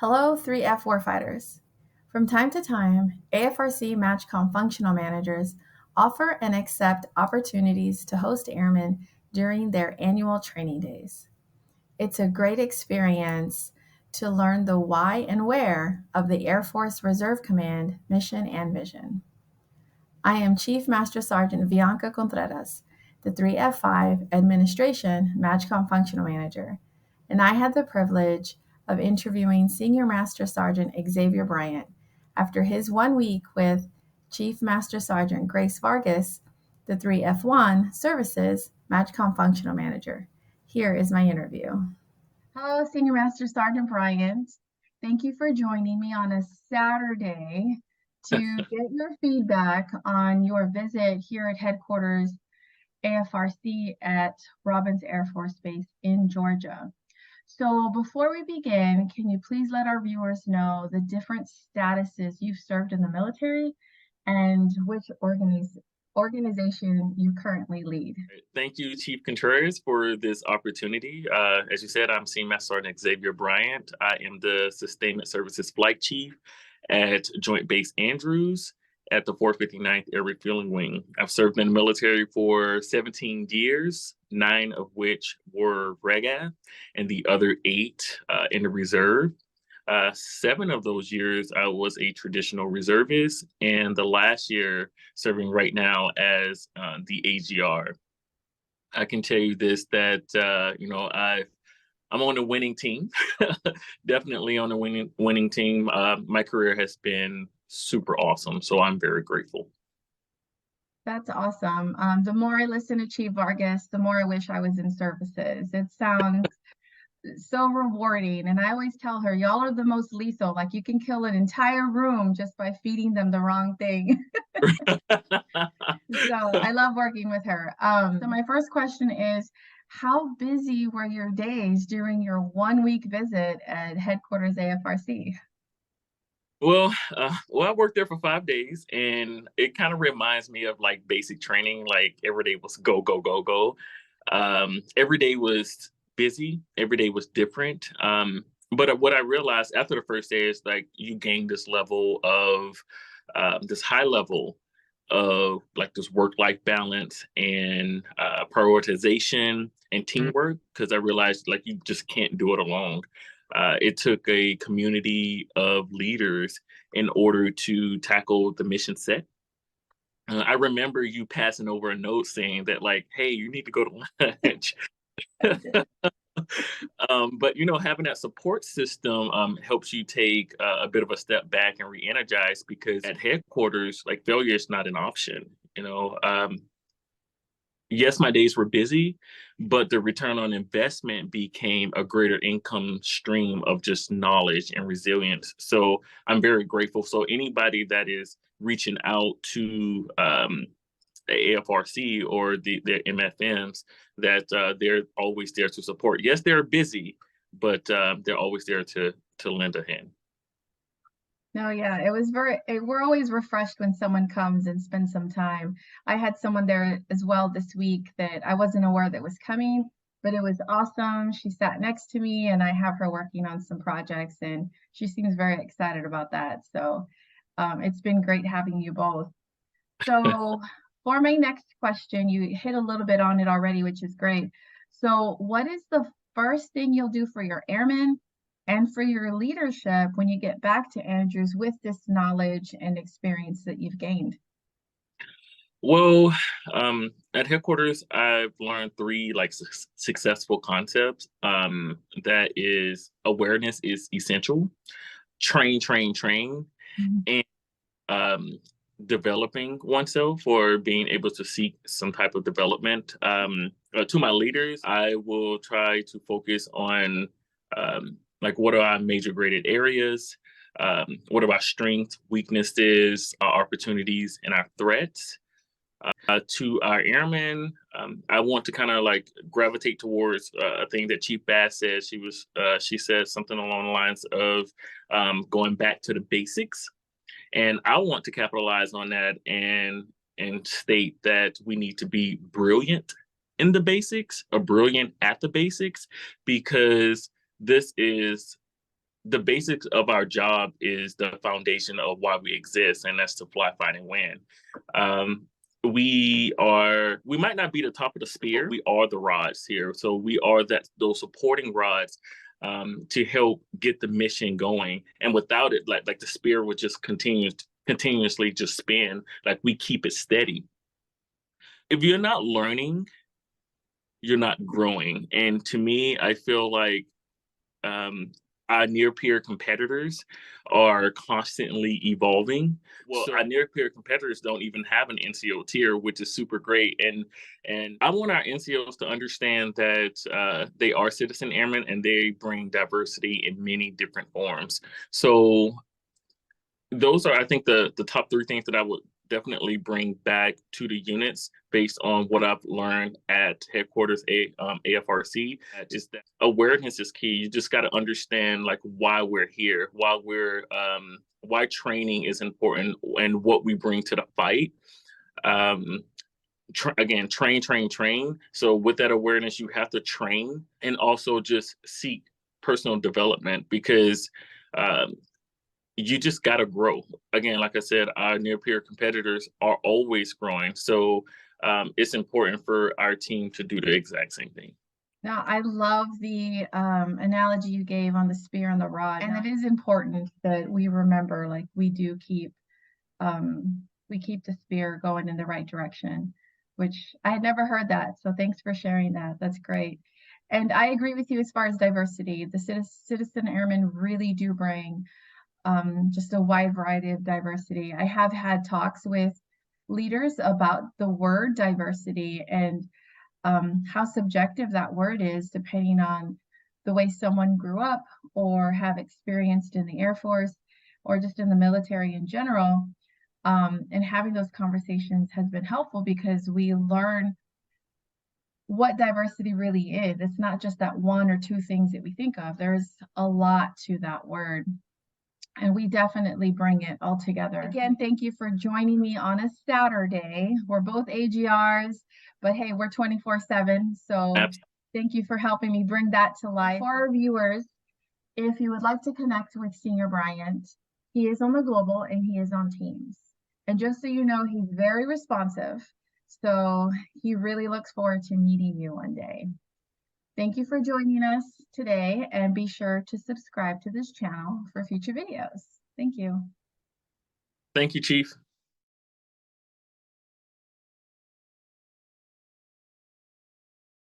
Hello, 3F warfighters. From time to time, AFRC MAJCOM Functional Managers offer and accept opportunities to host airmen during their annual training days. It's a great experience to learn the why and where of the Air Force Reserve Command mission and vision. I am Chief Master Sergeant Bianca Contreras, the 3F5 Administration MAJCOM Functional Manager, and I had the privilege of interviewing Senior Master Sergeant Xavier Bryant after his 1 week with Chief Master Sergeant Grace Vargas, the 3F1 Services MAJCOM Functional Manager. Here is my interview. Hello, Senior Master Sergeant Bryant. Thank you for joining me on a Saturday to get your feedback on your visit here at headquarters AFRC at Robins Air Force Base in Georgia. So before we begin, can you please let our viewers know the different statuses you've served in the military and which organization you currently lead? Thank you, Chief Contreras, for this opportunity. As you said, I'm Senior Master Sergeant Xavier Bryant. I am the Sustainment Services Flight Chief at Joint Base Andrews at the 459th Air Refueling Wing. I've served in the military for 17 years, 9 of which were REGAF, and the other 8 in the reserve. 7 of those years, I was a traditional reservist, and the last year serving right now as the AGR. I can tell you this, that, I'm on a winning team, definitely on a winning team. My career has been super awesome, so I'm very grateful. That's awesome. The more I listen to Chief Vargas, the more I wish I was in services. It sounds so rewarding. And I always tell her, y'all are the most lethal. Like you can kill an entire room just by feeding them the wrong thing. So I love working with her. So my first question is, how busy were your days during your 1 week visit at headquarters AFRC? Well, I worked there for 5 days, and it kind of reminds me of like basic training. Like every day was go, go, go, go. Every day was busy. Every day was different. But what I realized after the first day is like you gain this level of this high level of like this work-life balance and prioritization and teamwork, because I realized like you just can't do it alone. It took a community of leaders in order to tackle the mission set. I remember you passing over a note saying that like, hey, you need to go to lunch. But having that support system helps you take a bit of a step back and re-energize, because at headquarters, like failure is not an option. Yes, my days were busy, but the return on investment became a greater income stream of just knowledge and resilience. So I'm very grateful. So anybody that is reaching out to the AFRC or the MFMs, that they're always there to support. Yes, they're busy, but they're always there to lend a hand. No, yeah, we're always refreshed when someone comes and spends some time. I had someone there as well this week that I wasn't aware that was coming, but it was awesome. She sat next to me and I have her working on some projects and she seems very excited about that. So it's been great having you both. So for my next question, you hit a little bit on it already, which is great. So what is the first thing you'll do for your airmen and for your leadership when you get back to Andrews with this knowledge and experience that you've gained? Well, at headquarters, I've learned 3 like successful concepts. That is, awareness is essential, train, train, train, and developing oneself or being able to seek some type of development. To my leaders, I will try to focus on like what are our major graded areas, what are our strengths, weaknesses, our opportunities, and our threats. To our airmen, I want to kind of like gravitate towards a thing that Chief Bass said. She said something along the lines of going back to the basics. And I want to capitalize on that and state that we need to be brilliant in the basics or brilliant at the basics, because this is the basics of our job is the foundation of why we exist, and that's to fly, fight, and win. We might not be the top of the spear, but we are the rods here. So we are those supporting rods to help get the mission going. And without it, like the spear would just continuously just spin. Like, we keep it steady. If you're not learning, you're not growing. And to me, I feel like our near peer competitors are constantly evolving. Well, our near peer competitors don't even have an NCO tier, which is super great. And I want our NCOs to understand that they are citizen airmen and they bring diversity in many different forms. So those are, I think, the top three things that I would definitely bring back to the units based on what I've learned at headquarters AFRC. Is that awareness is key. You just got to understand like why we're here, why training is important, and what we bring to the fight. Again, train. So with that awareness, you have to train and also just seek personal development, because you just got to grow. Again, like I said, our near peer competitors are always growing. So it's important for our team to do the exact same thing. Now, I love the analogy you gave on the spear and the rod. And it is important that we remember, like, we do keep the spear going in the right direction, which I had never heard that. So thanks for sharing that. That's great. And I agree with you as far as diversity. The citizen airmen really do bring just a wide variety of diversity. I have had talks with leaders about the word diversity and how subjective that word is, depending on the way someone grew up or have experienced in the Air Force or just in the military in general. And having those conversations has been helpful because we learn what diversity really is. It's not just that one or two things that we think of. There's a lot to that word. And we definitely bring it all together. Again, thank you for joining me on a Saturday. We're both AGRs, but hey, we're 24/7. So thank you for helping me bring that to life. For our viewers, if you would like to connect with Senior Bryant, he is on the global and he is on Teams. And just so you know, he's very responsive. So he really looks forward to meeting you one day. Thank you for joining us today, and be sure to subscribe to this channel for future videos. Thank you. Thank you, Chief.